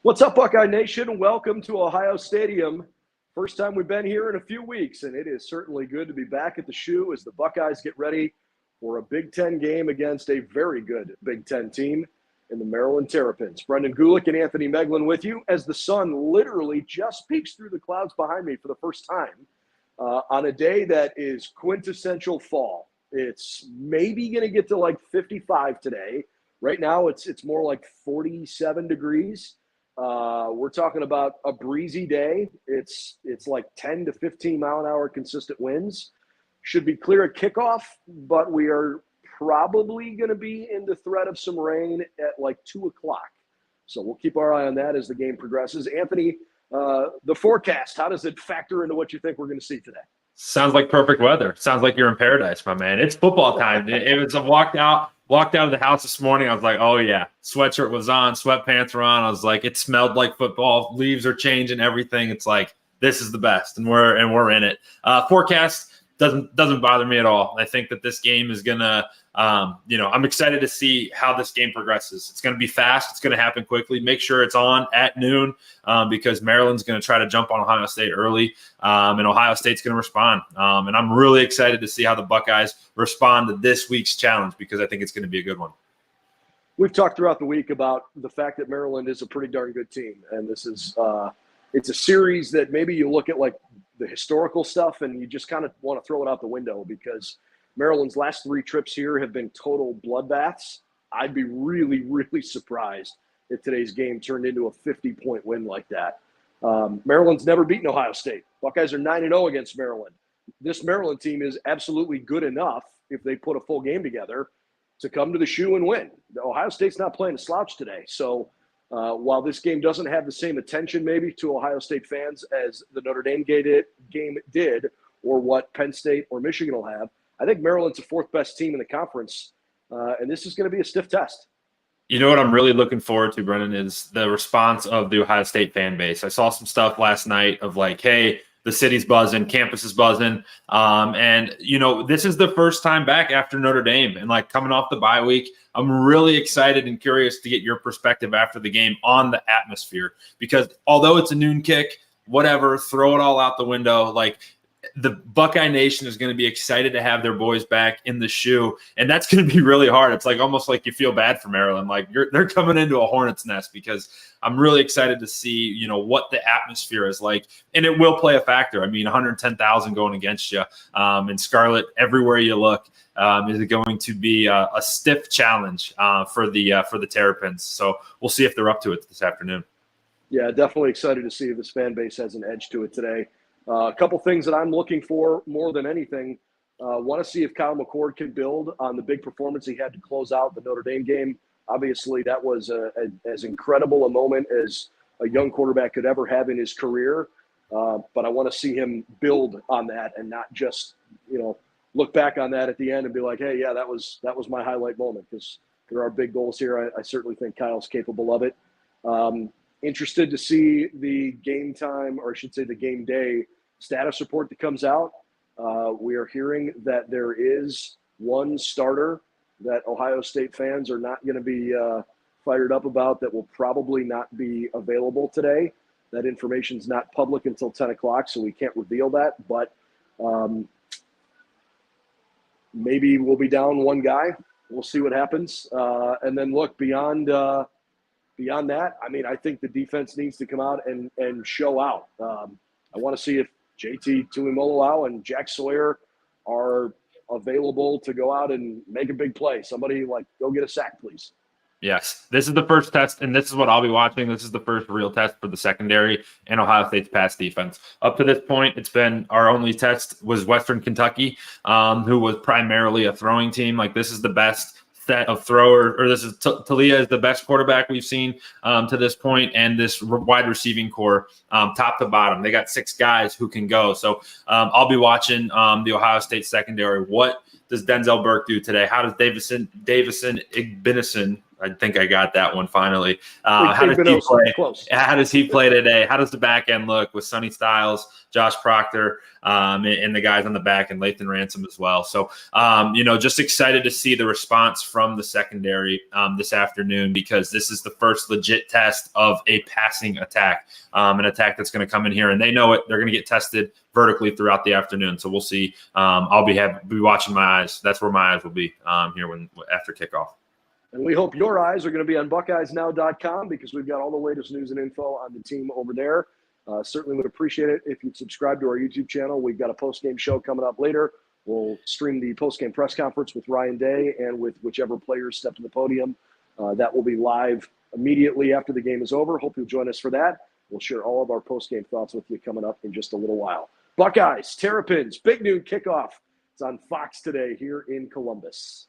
What's up, Buckeye Nation? Welcome to Ohio Stadium. First time we've been here in a few weeks, and it is certainly good to be back at the Shoe as the Buckeyes get ready for a Big Ten game against a very good Big Ten team in the Maryland Terrapins. Brendan Gulick and Anthony Moeglin with you as the sun literally just peeks through the clouds behind me for the first time on a day that is quintessential fall. It's maybe going to get to like 55 today. Right now, it's more like 47 degrees. We're talking about a breezy day. It's like 10 to 15 mile an hour consistent winds. Should be clear at kickoff, but we are probably going to be in the threat of some rain at like 2 o'clock. So we'll keep our eye on that as the game progresses. Anthony, the forecast, how does it factor into what you think we're going to see today? Sounds like perfect weather. Sounds like you're in paradise, my man. It's football time. It was walked out of the house this morning. I was like, oh yeah, sweatshirt was on, sweatpants were on. I was like, it smelled like football. Leaves are changing, everything. It's like, this is the best, and we're in it. Forecast doesn't bother me at all. I think that this game is gonna, I'm excited to see how this game progresses. It's going to be fast. It's going to happen quickly. Make sure it's on at noon because Maryland's going to try to jump on Ohio State early, and Ohio State's going to respond. And I'm really excited to see how the Buckeyes respond to this week's challenge because I think it's going to be a good one. We've talked throughout the week about the fact that Maryland is a pretty darn good team, and this is it's a series that maybe you look at like the historical stuff and you just kind of want to throw it out the window because Maryland's last 3 trips here have been total bloodbaths. I'd be really, really surprised if today's game turned into a 50-point win like that. Maryland's never beaten Ohio State. Buckeyes are 9-0 against Maryland. This Maryland team is absolutely good enough if they put a full game together to come to the Shoe and win. Ohio State's not playing a slouch today. So while this game doesn't have the same attention maybe to Ohio State fans as the Notre Dame game did or what Penn State or Michigan will have, I think Maryland's the 4th best team in the conference, and this is going to be a stiff test. You know what I'm really looking forward to, Brennan, is the response of the Ohio State fan base. I saw some stuff last night of like, hey, the city's buzzing, campus is buzzing. And, this is the first time back after Notre Dame and like coming off the bye week. I'm really excited and curious to get your perspective after the game on the atmosphere because although it's a noon kick, whatever, throw it all out the window. Like the Buckeye Nation is going to be excited to have their boys back in the Shoe, and that's going to be really hard. It's like almost like you feel bad for Maryland, like they're coming into a hornet's nest because I'm really excited to see what the atmosphere is like, and it will play a factor. I mean, 110,000 going against you, and Scarlet everywhere you look. Is it going to be a stiff challenge for the Terrapins? So we'll see if they're up to it this afternoon. Yeah, definitely excited to see if this fan base has an edge to it today. A couple things that I'm looking for more than anything. Want to see if Kyle McCord can build on the big performance he had to close out the Notre Dame game. Obviously, that was as incredible a moment as a young quarterback could ever have in his career. But I want to see him build on that and not just, look back on that at the end and be like, hey, yeah, that was my highlight moment because there are big goals here. I certainly think Kyle's capable of it. Interested to see the game time, or I should say the game day status report that comes out. We are hearing that there is one starter that Ohio State fans are not going to be fired up about that will probably not be available today. That information is not public until 10 o'clock, so we can't reveal that. But maybe we'll be down one guy. We'll see what happens. And then, look, beyond that, I mean, I think the defense needs to come out and show out. I want to see if JT Tuimoloau and Jack Sawyer are available to go out and make a big play. Somebody go get a sack, please. Yes, this is the first test, and this is what I'll be watching. This is the first real test for the secondary and Ohio State's pass defense. Up to this point, it's been our only test was Western Kentucky, who was primarily a throwing team. This is the best set of thrower, or this is Talia is the best quarterback we've seen to this point, and this wide receiving core, top to bottom. They got 6 guys who can go. So I'll be watching the Ohio State secondary. What does Denzel Burke do today? How does Davison Igbinison I think I got that one finally. How does he play? Close. How does he play today? How does the back end look with Sonny Styles, Josh Proctor, and the guys on the back, and Lathan Ransom as well? So, just excited to see the response from the secondary this afternoon, because this is the first legit test of a passing attack, an attack that's going to come in here, and they know it. They're going to get tested vertically throughout the afternoon. So we'll see. I'll be watching my eyes. That's where my eyes will be here after kickoff. And we hope your eyes are going to be on BuckeyesNow.com, because we've got all the latest news and info on the team over there. Certainly would appreciate it if you'd subscribe to our YouTube channel. We've got a post-game show coming up later. We'll stream the post-game press conference with Ryan Day and with whichever players step to the podium. That will be live immediately after the game is over. Hope you'll join us for that. We'll share all of our post-game thoughts with you coming up in just a little while. Buckeyes, Terrapins, big noon kickoff. It's on Fox today here in Columbus.